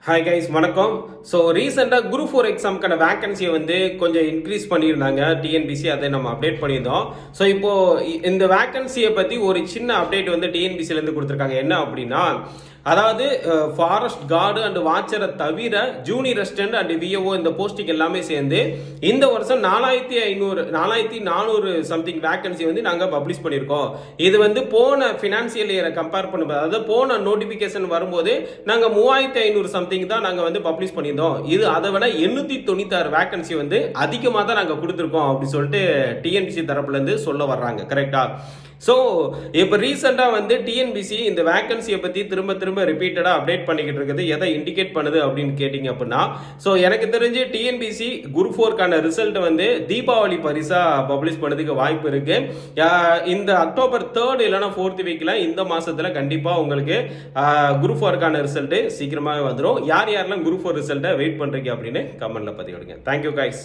Hi guys வணக்கம். So ரீசெண்டாக group 4 எக்ஸாமுக்கான வேகன்சியை வந்து கொஞ்சம் இன்க்ரீஸ் பண்ணியிருந்தாங்க டிஎன்பிசி, அதை நம்ம அப்டேட் பண்ணியிருந்தோம். ஸோ இப்போ இந்த வேகன்சியை பற்றி ஒரு சின்ன அப்டேட் வந்து டிஎன்பிசிலேருந்து கொடுத்துருக்காங்க. என்ன அப்படின்னா, அதாவது ஃபாரஸ்ட் கார்டு அண்ட் வாட்சரை தவிர ஜூனியர் ரெசிடென்ட் அண்ட் விஓ இந்த போஸ்டிங் எல்லாமே சேர்ந்து இந்த வருஷம் 4400 சம்திங் வேகன்சி வந்து நாங்கள் பப்ளிஷ் பண்ணியிருக்கோம். இது வந்து போன ஃபினான்சியல் இயரை கம்பேர் பண்ணும்போது, அதாவது போன நோட்டிஃபிகேஷன் வரும்போது நாங்கள் 3500 சம்திங் தான் நாங்கள் வந்து பப்ளிஷ் பண்ணியிருந்தோம். இது அதை விட 896 வேகன்சி வந்து அதிகமாக தான் நாங்கள் கொடுத்துருக்கோம் அப்படின்னு சொல்லிட்டு டிஎன்பிசி தரப்புலேருந்து சொல்ல வர்றாங்க. கரெக்டா? ஸோ இப்போ ரீசெண்டாக வந்து டிஎன்பிசி இந்த வேகன்சியை பற்றி திரும்ப ரிப்பீட்டடாக அப்டேட் பண்ணிக்கிட்டு இருக்குது. எதை இண்டிகேட் பண்ணுது அப்படின்னு கேட்டிங்க அப்படின்னா, ஸோ எனக்கு தெரிஞ்சு டிஎன்பிசி குரூப் 4க்கான ரிசல்ட் வந்து தீபாவளி பரிசாக பப்ளிஷ் பண்ணதுக்கு வாய்ப்பு இருக்கு. இந்த அக்டோபர் 3 இல்லைனா 4th வீக்கில் இந்த மாதத்தில் கண்டிப்பாக உங்களுக்கு குரூப் 4க்கான ரிசல்ட் சீக்கிரமாகவே வந்துடும். யாரெல்லாம் குரூப் 4 ரிசல்ட்டை வெயிட் பண்ணுறீங்க அப்படின்னு கமெண்ட்ல பதிவிடுங்க. Thank you guys.